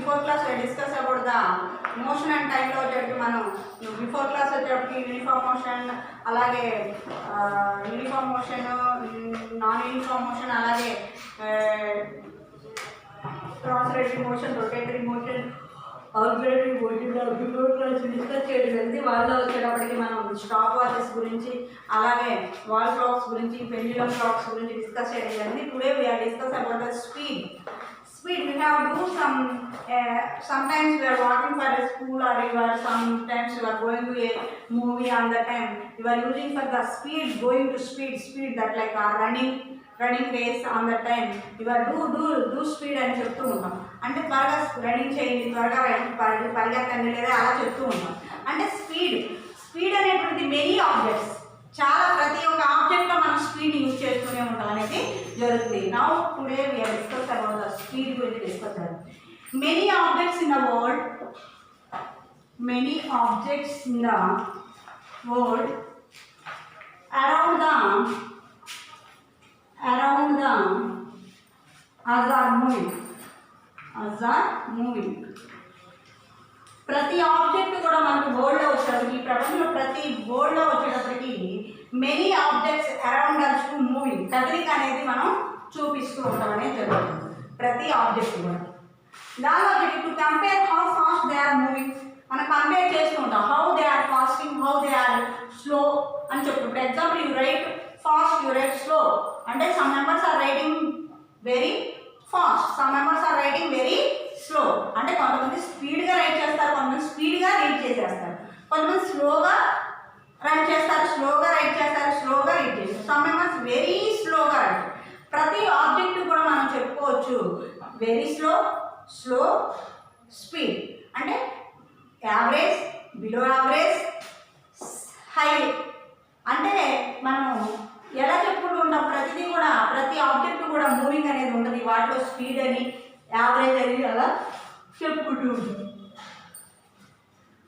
Before class discuss about the motion and టైంలో వచ్చేటప్పుడు మనం బిఫోర్ క్లాస్ వచ్చేటప్పటికి యూనిఫామ్ మోషన్, అలాగే uniform motion, non uniform motion, అలాగే ట్రాన్స్లేటరీ మోషన్, రొటేటరీ మోషన్, ఆక్సిలరీ మోషన్ బిఫోర్ క్లాస్ డిస్కస్ చేయడం జరిగింది. వాళ్ళలో వచ్చేటప్పటికి మనం స్టాప్ వాచెస్ గురించి, అలాగే వాల్ క్లాక్స్ గురించి, పెండ్యులమ్ క్లాక్స్ గురించి డిస్కస్ చేయడం జరిగింది. Today we are discuss about the speed. Speed, we have to do sometimes we are walking for a school, or sometimes you are going to a movie. On the time you are using for the speed, going to speed that like a running race. On the time you are do speed అని చెప్తూ ఉంటాం. అంటే త్వరగా running చేయండి, త్వరగా పరిగెత్తండి లేదా అలా చెప్తూ ఉంటాం. అంటే స్పీడ్ అనేటువంటి మెనీ ఆబ్జెక్ట్స్, చాలా ప్రతి ఒక్క ఆబ్జెక్ట్లో మనం స్పీడ్ యూజ్ చేస్తూనే ఉంటాం అనేది జరుగుతుంది. Now today we are discuss about the speed గురించి డిస్కస్ చేద్దాం. Many objects in the world around the as are moving. ప్రతి ఆబ్జెక్ట్ కూడా మనకు వరల్డ్లో వచ్చేటప్పటికి, ఈ ప్రపంచంలో ప్రతి వరల్డ్లో వచ్చేటప్పటికి many objects around us to moving, కదలిక అనేది మనం చూపిస్తూ ఉంటాం అనేది జరుగుతుంది. ప్రతి ఆబ్జెక్ట్ కూడా దానిలో to compare how fast they are moving, మనం కంపేర్ చేస్తూ ఉంటాం. How they are fasting, how they are slow అని చెప్పు. ఇప్పుడు example, you write fast, you write slow. అంటే some members are writing very fast, some members are writing very slow. అంటే కొంతమంది స్పీడ్గా రైట్ చేస్తారు, కొంతమంది స్పీడ్గా రీడ్ చేసేస్తారు, కొంతమంది స్లోగా రన్ చేస్తారు, స్లోగా రైట్ చేస్తారు, స్లోగా రీడ్ చేస్తారు. సమ్ మెంబర్స్ వెరీ స్లోగా రైట్. ప్రతి ఆబ్జెక్ట్ కూడా మనం చెప్పుకోవచ్చు వెరీ స్లో, స్పీడ్. అంటే యావరేజ్, బిలో యావరేజ్, హై. అంటే మనం ఎలా చెప్పుకుంటూ ఉంటాం, ప్రతిదీ కూడా ప్రతి ఆబ్జెక్ట్ కూడా మూవింగ్ అనేది ఉంటుంది. వాటిలో స్పీడ్ అని, యావరేజ్ అని అలా చెప్పుకుంటూ ఉంటాం.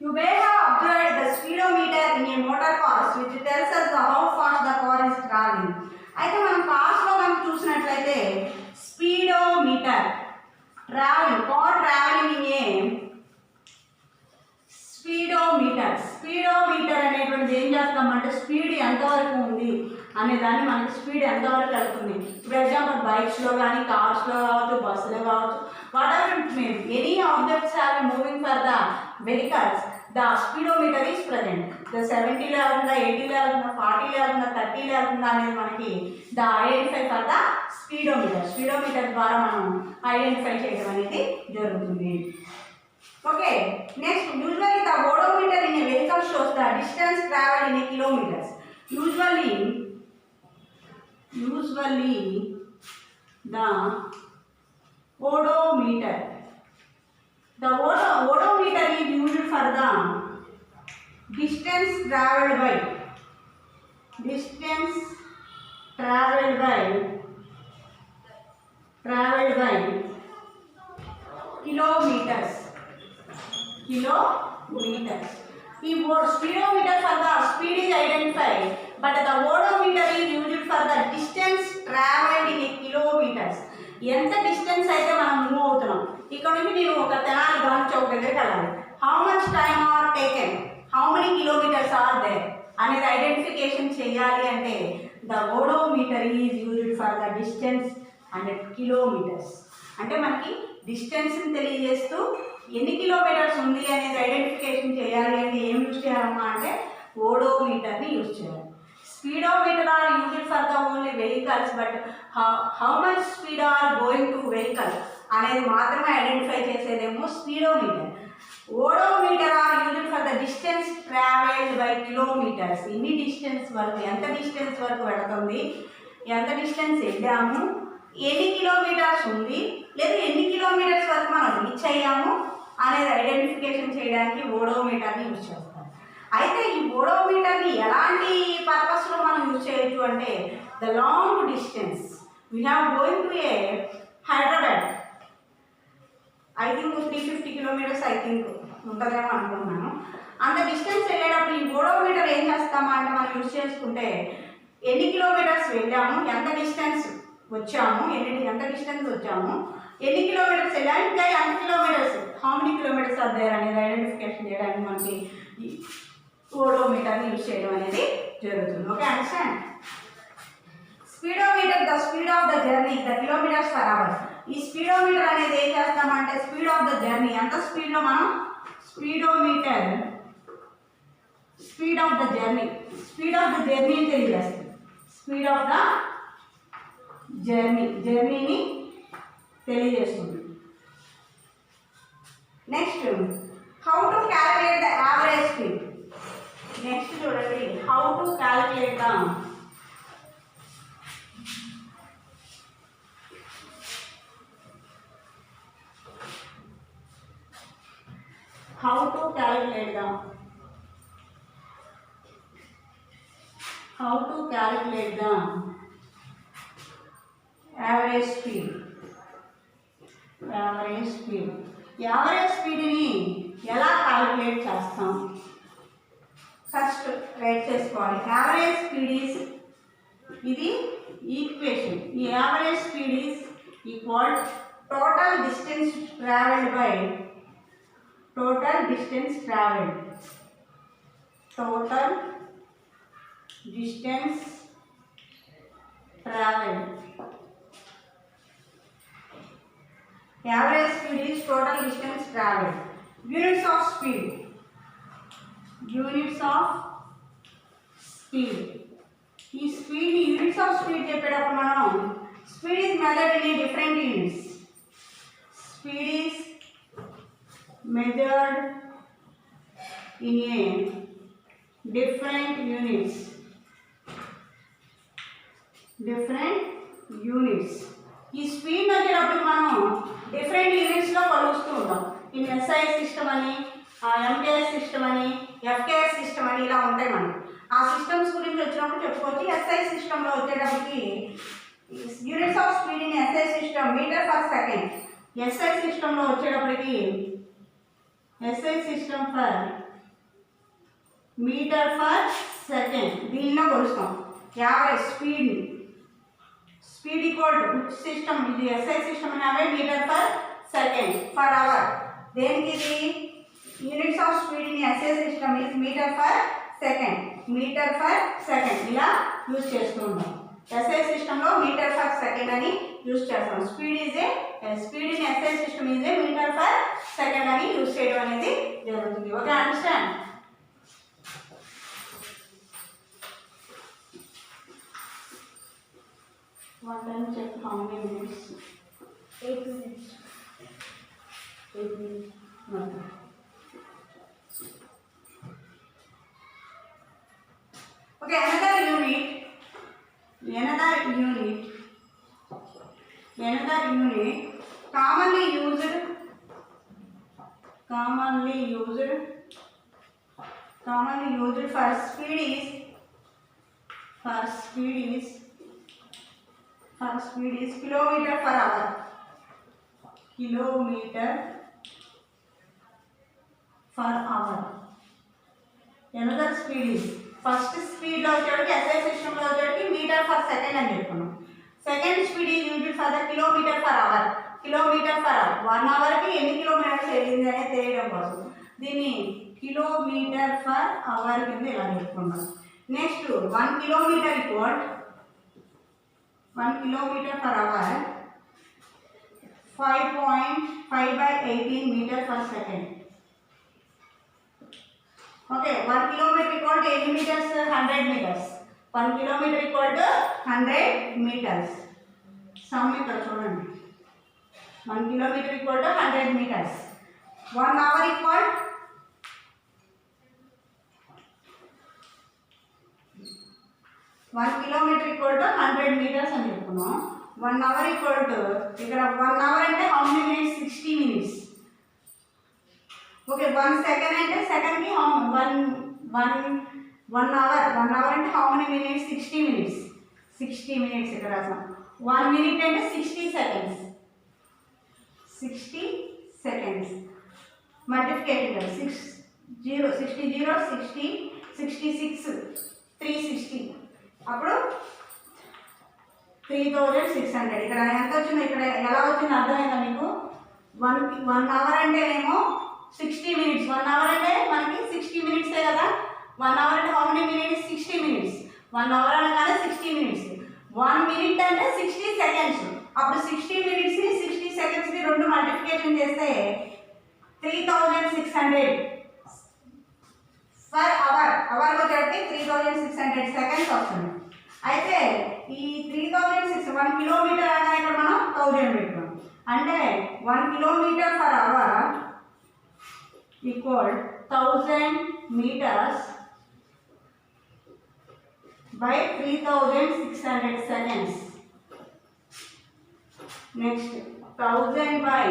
You may have observed the speedometer in a motor car which tells us how fast the car is traveling. అయితే మనం కార్స్లో మనం చూసినట్లయితే speedometer travelling in a speedometer అనేటువంటిది ఏం చేస్తామంటే స్పీడ్ ఎంతవరకు ఉంది అనే దాన్ని మనకి స్పీడ్ ఎంతవరకు వెళ్తుంది. ఫర్ ఎగ్జాంపుల్ బైక్స్లో కానీ, కార్స్లో కావచ్చు, బస్సులో కావచ్చు, whatever it may be, any objects have moving for the vehicles, the speedometer is present. The 70లో వెళ్తుందా, 80లో వెళ్తుందా, 40లో వెళ్తుందా, 30లో వెళ్తుందా అనేది మనకి the identify for the speedometer ద్వారా మనం ఐడెంటిఫై చేయడం అనేది జరుగుతుంది. Okay, next, usually the odometer in a vehicle shows the distance travel in a kilometres. Usually the odometer is used for the distance traveled by kilometers. The speedometer for the speed is identified, but the odometer is used for the distance traveled in kilometers. ఎంత distance అయితే మనం move అవుతున్నాం, ఇక్కడ నుంచి నేను ఒక తెనాలి గాంధీ చౌక్ దగ్గరికి వెళ్ళాలి, how much time are taken, how many kilometers are there అనేది ఐడెంటిఫికేషన్ చేయాలి అంటే the odometer is used for the distance and kilometers. అంటే మనకి డిస్టెన్స్ని తెలియజేస్తూ ఎన్ని కిలోమీటర్స్ ఉంది అనేది ఐడెంటిఫికేషన్ చేయాలి అంటే ఏం యూజ్ చేయాలమ్మా అంటే ఓడోమీటర్ని యూజ్ చేయాలి. Speedometer are used for the only vehicles, but how much speed are going to vehicle అనేది మాత్రమే ఐడెంటిఫై చేసేదేమో speedometer. Odometer are used for the distance travelled by kilometres. ఎన్ని డిస్టెన్స్ వరకు, ఎంత డిస్టెన్స్ వరకు వెళుతుంది, ఎంత డిస్టెన్స్ వెళ్ళాము, ఎన్ని కిలోమీటర్స్ ఉంది, లేదా ఎన్ని కిలోమీటర్స్ వరకు మనం రీచ్ అయ్యాము అనేది ఐడెంటిఫికేషన్ చేయడానికి ఓడోమీటర్ని యూజ్ చేస్తాం. అయితే ఈ ఓడోమీటర్ని ఎలాంటి పర్పస్లో మనం యూజ్ చేయొచ్చు అంటే the long distance we have going to A Hyderabad, I think 350 kilometres I think ఉంటుందేమో అనుకుంటున్నాను. అంత డిస్టెన్స్ వెళ్ళేటప్పుడు ఈ ఓడోమీటర్ ఏం చేస్తామా అంటే మనం యూజ్ చేసుకుంటే ఎన్ని కిలోమీటర్స్ వెళ్ళాము, ఎంత డిస్టెన్స్ వచ్చాము, ఎంత డిస్టెన్స్ వచ్చాము, ఎన్ని కిలోమీటర్స్ వెళ్ళాము, ఇంకా ఎంత కిలోమీటర్స్ ఆర్ దేర్ అనేది ఐడెంటిఫికేషన్ చేయడానికి మనకి ఈ ఓడోమీటర్ని యూజ్ చేయడం అనేది జరుగుతుంది. Okay, understand. Speedometer the speed of the journey the kilometers per hour. ఈ స్పీడోమీటర్ అనేది ఏం చేస్తామంటే స్పీడ్ ఆఫ్ ద జర్నీ ఎంత స్పీడ్లో మనం స్పీడోమీటర్ స్పీడ్ ఆఫ్ ద జర్నీని తెలియజేస్తుంది. స్పీడ్ ఆఫ్ ద జర్నీని తెలియజేస్తుంది. Next how to calculate the average speed. Next చూడండి, how to calculate the average speed. Average స్పీడ్ని ఎలా క్యాలిక్యులేట్ చేస్తాం? ఫస్ట్ రైట్ చేసుకోవాలి. యావరేజ్ స్పీడ్ ఈజ్, ఇది ఈక్వేషన్. ఈ average speed is equal total distance travelled by total distance traveled. Average speed is total distance traveled. Units of speed. ఈ speed units of speed చెప్పేటప్పుడు మనం speed is measured in different units. Speed is measured in a different units. ఈ speed వచ్చేటప్పుడు మనం different యూనిట్స్లో కొలుస్తూ ఉంటాం. In SI system అని, MKS system అని, ఎఫ్కేఎస్ system అని ఇలా ఉంటాయి. మనం ఆ సిస్టమ్స్ గురించి వచ్చినప్పుడు చెప్పుకోవచ్చు. ఎస్ఐ సిస్టంలో వచ్చేటప్పటికి units of speed in SI system metre per second. SI సిస్టంలో వచ్చేటప్పటికి SI system for meter per second. దీనిలో కొలుస్తాం average speed equal to system. ఇది SI సిస్టమ్ అనేది metre per second per hour. దేనికి ఇది units of speed in SI system is metre per second. ఇలా use చేస్తూ ఉంటాం. SI సిస్టంలో మీటర్ పర్ సెకండ్ అని యూజ్ చేస్తాం. Speed in SI system is a metre per second అని యూజ్ చేయడం అనేది జరుగుతుంది. Okay, understand. One time check how many minutes? 8 minutes. 8 minutes. Okay. Okay, another unit commonly used for speed is kilometer per hour. Another speed is first speed లో వచ్చేటికి SI system లో వచ్చేటికి metre per second అని చెప్పుకున్నాం. Second speed is used for the kilometer per hour. 1 అవర్కి ఎన్ని kilometers వెళ్ళింది అనేది తెలియడం కోసం దీన్ని కిలోమీటర్ పర్ అవర్ కింద ఇలా చెప్పుకున్నాం. Next 1 kilometre per hour 5.5/18 metre per second. Okay, 1 kilometre equal to ఎన్ని metres? 100 metres. 1 kilometre equal to 100 metres. Some ఇక్కడ చూడండి, 1 kilometre equal to 100 metres. 1 hour equal 1 kilometre equal to 100 metres అని చెప్పుకున్నాం. 1 hour equal to ఇక్కడ 1 hour అంటే how many minutes? 60 minutes. Okay, 1 second అంటే సెకండ్కి 1 hour అంటే how many minutes? 60 minutes. 60 minutes ఇక్కడ రాసాం. 1 మినిట్ అంటే 60 సెకండ్స్. 60 సెకండ్స్ మల్టిప్లికేషన్ 60 66 360 అప్పుడు 3600. ఇక్కడ ఎంత వచ్చింది? ఇక్కడ ఎలా వచ్చింది అర్థమైందా మీకు? 1 అవర్ అంటే ఏమో 60 minutes. 1 hour అంటే మనకి 60 minutes కదా. 1 hour అంటే how many minutes? 60 minutes. 1 hour అనగానే 60 minutes. 1 minute అంటే 60 seconds. అప్పుడు 60 minutes ని 60 seconds ని రెండు మల్టిప్లికేషన్ చేస్తే 3600 పర్ అవర్. అవర్ వచ్చేటి 3600 సెకండ్స్ వస్తుంది. అయితే ఈ 3600 1 కిలోమీటర్ అనగా ఇక్కడ మనం 1000 పెట్టుకున్నాం. అంటే 1 kilometre per hour equal 1000 meters by 3600 seconds. Next 1000 by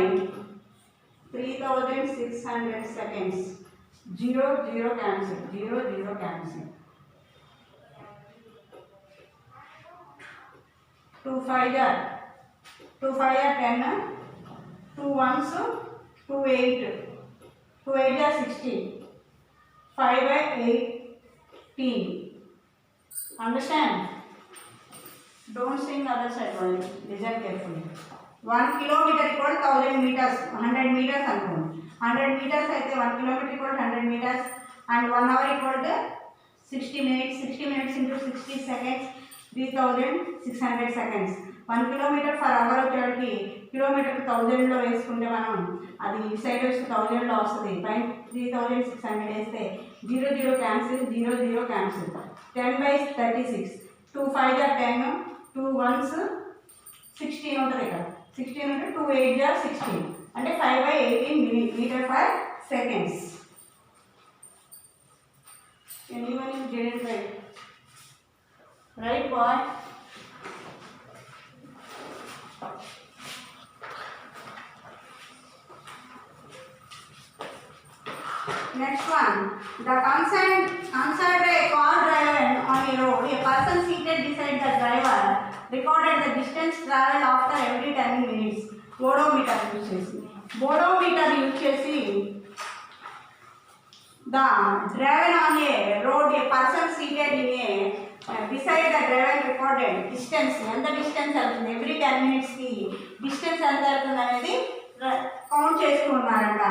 3600 seconds. 0 0 cancel, 0 0 cancel. 2 5 are 10, 2 ones 2 8, 2 8 are 16, 5 by 18. Understand? Don't sing other side only. Listen carefully. 1 kilometer equal 1000 meters. 100 meters అనుకోండి. 100 meters అయితే 1 kilometer equal 100 meters and 1 hour equal to 60 minutes. 60 minutes into 60 seconds 3600 seconds. 1 kilometer per hour వచ్చేటికి kilometre 1000లో వేసుకుంటే మనం అది ఈ side వచ్చి 1000లో వస్తుంది. పైన 3600 వేస్తే 0 0 cancel, 0 0 cancel. 10 by 36. 2 5 are 10, 2 ones 16 ఉంటుంది ఇక్కడ. 16 ఉంటే 2 8 are 16. అంటే 5 by 18 meter per seconds. Anyone didn't write? Right boy? Next one. The concerned car driven on a road, a person seated beside the driver recorded the distance traveled after every 10 minutes. Odometer use chesi. Odometer use chesi. The driven on a road, a person seated in a beside the driver recorded distance. ఎంత distance అవుతుంది every 10 minutes కి distance ఎంత అవుతుంది అనేది count చేసుకున్నారంట.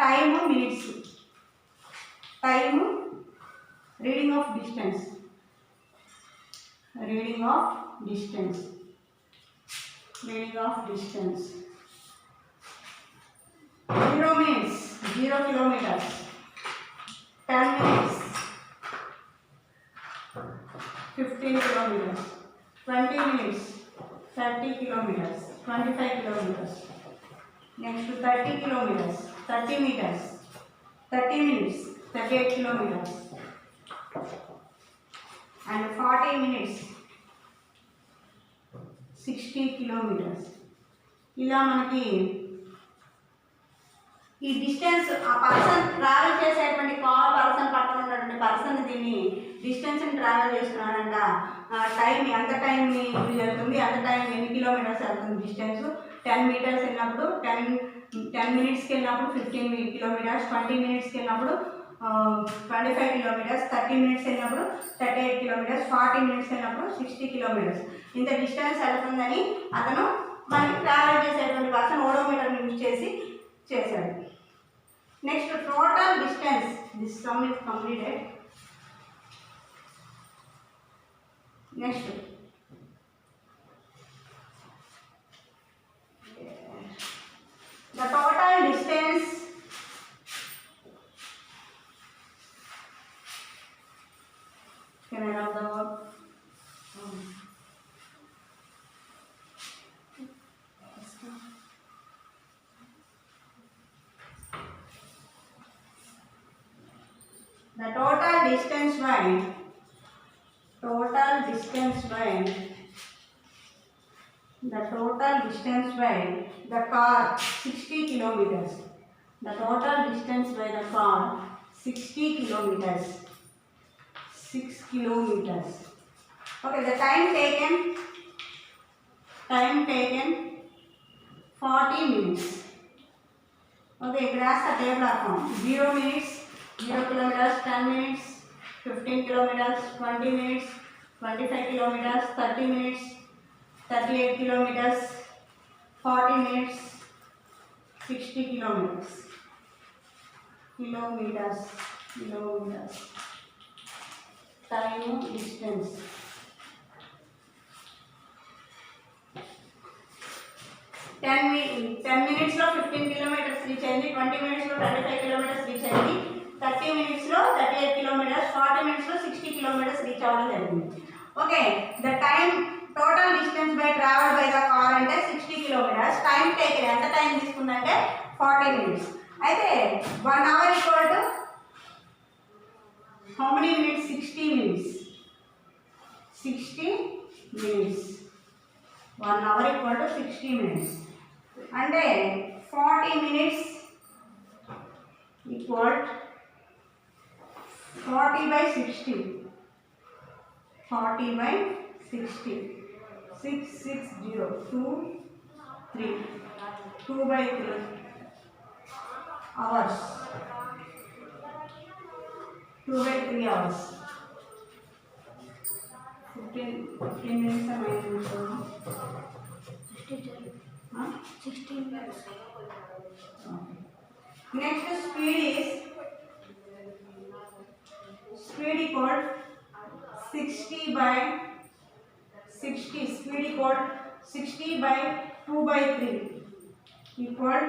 Time minutes, time, reading of distance, reading of distance, reading of distance. 0 minutes 0 kilometers. 10 minutes 15 kilometers. 20 minutes 30 kilometers. 25 kilometers. Next 30 kilometers 30 meters. 30 minutes 38 kilometers. And 40 minutes 60 kilometers. ఇలా మనకి ఈ distance ఆ person travel చేసేటువంటి car person పక్కన ఉన్నటువంటి person దీన్ని డిస్టెన్స్ని travel చేస్తున్నాడంట. Time ఎంత టైంని యూజ్ అవుతుంది, ఎంత టైం ఎన్ని కిలోమీటర్స్ వెళ్తుంది డిస్టెన్స్. 10 meters వెళ్ళినప్పుడు 10 minutesకి వెళ్ళినప్పుడు 15 kilometers. 20 minutesకి వెళ్ళినప్పుడు 25 kilometers. 30 minutes వెళ్ళినప్పుడు 38 kilometers. 40 minutes వెళ్ళినప్పుడు 60 kilometers. ఇంత డిస్టెన్స్ వెళ్తుందని అతను మనకి ట్రావెల్ చేసేటువంటి పర్సన్ ఓడోమీటర్ని యూజ్ చేసి చేశాడు. Next total distance. This some is completed. Next the total distance can I have the word? The total distance by the total distance by the car 60 kilometers. The total distance by the car 60 kilometers. 6 kilometers. Okay, the time taken 40 minutes. Okay, graph the table account. 0 minutes 0 kilometers. 10 minutes 15 kilometers. 20 minutes 25 kilometers. 30 minutes 38 kilometers. 40 minutes 60 kilometers. kilometers, time distance. 10 minutes లో 15 kilometres reach అయింది, 20 minutes లో 25 kilometres reach అయింది, 30 minutes లో 38 kilometres, 40 minutes లో 60 kilometres reach అవ్వడం జరిగింది. Okay, the time total distance by travel by the car అంటే 60 kilometres. Time taken ఎంత టైం తీసుకుందంటే 40 minutes. అయితే 1 hour equal to how many minutes? 60 minutes. 60 minutes. 1 hour equal to 60 minutes. అంటే 40 minutes equal 40 by 60. 40 by 60. 660. 2 3. 2 by 3 hours. 2 by 3 hours. 15 minutes and 9 minutes. 16 minutes. Next speed equal 60 by 60. Speed equal 60 by 2 by 3 equal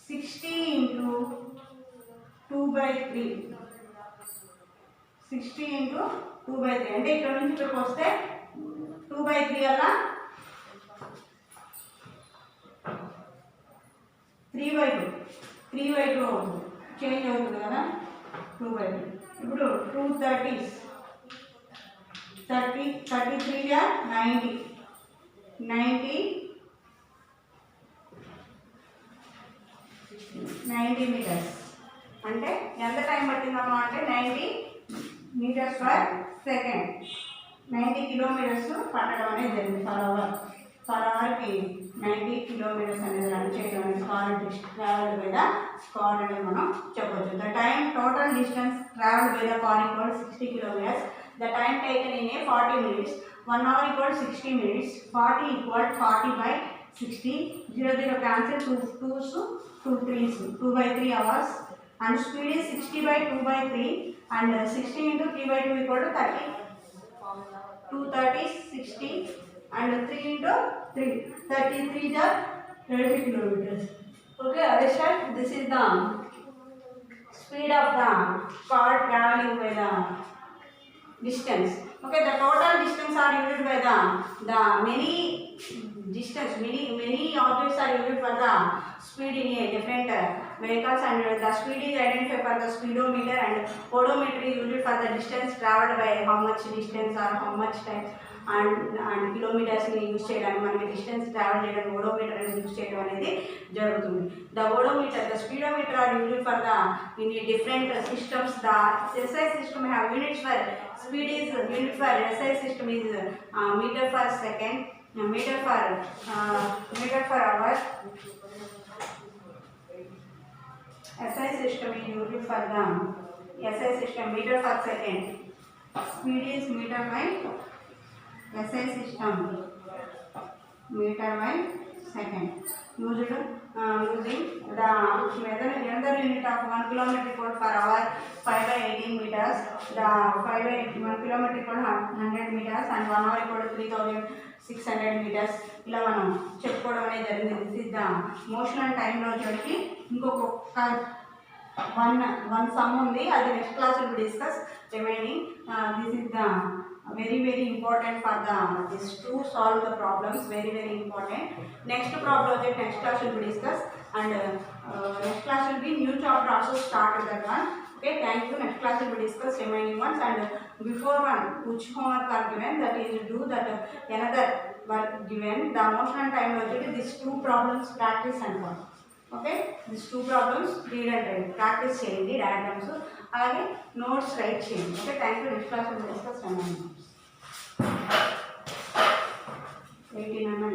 60 into 2 by 3. 60 into 2 by 3 అంటే ఇక్కడ నుంచి ఇక్కడికి వస్తే 2 by 3 అలా 3 by 2 అవుతుంది, change అవుతుంది కదా 2 by 3. ఇప్పుడు 2 30s 30 33 గా 90 meters అంటే ఎంత టైం పట్టిందమ్మా అంటే 90 meters per second. 90 kilometers పట్టడం అనేది జరిగింది పర్ అవర్కి 90 kilometers అనేది రన్ చేయడం అనేది ట్రావెల్ బై ద కార్ అనేది మనం చెప్పొచ్చు. The time total distance travel by the car equal 60 kilometers. The time taken in a 40 minutes. 1 hour equal 60 minutes. 40 equal 40 by 60. 0 cancel, 2 2s 2 3s 2 by 3 hours. And speed is 60 by 2 by 3 and 60 into 3 by 2 equal to 30. 2 30s 60 and 3 into 3 33 the 30 kilometers. Okay, Arishad, this is the speed of the car traveling by the distance. Okay, the total distance are used by the many distance, many objects are used for the speed in a different vehicles, and the speed is identified for the speedometer, and odometer is used for the distance traveled by how much distance or how much time, and kilometers ni use cheyadani manaki distance travel cheyadani odometer ni use cheyadam anedi jarugutundi. The odometer, the speedometer are used for the in different systems. The SI system have units for speed is unit for SI system is meter per second, meter per hour. SI system is used for the SI system meter per second. Speed is meter by SI system meter by second. Using the another unit of 1 kilometer equal per hour 5 by 18 meters. The 1 kilometer equal 100 meters and 1 hour equal to 3600 meters. ఇలా మనం చెప్పుకోవడం అనేది జరిగింది. This is the motion and టైంలో వచ్చేటికి ఇంకొక one some ఉంది, అది next class will discuss remaining. This is the very important for this to solve the problems, very important. Next problem object next class will be discussed, and next class will be new chapter also start with that one. Okay, thank you. Next class will be discussed remaining ones, and before one which homework are given, that is do that another work given, the motion and time logic, these two problems practice and one. Okay, these two problems read and write practice cheyandi, diagrams alage notes write cheyandi. Okay, thank you. Next class will discuss remaining. 18 అన్నా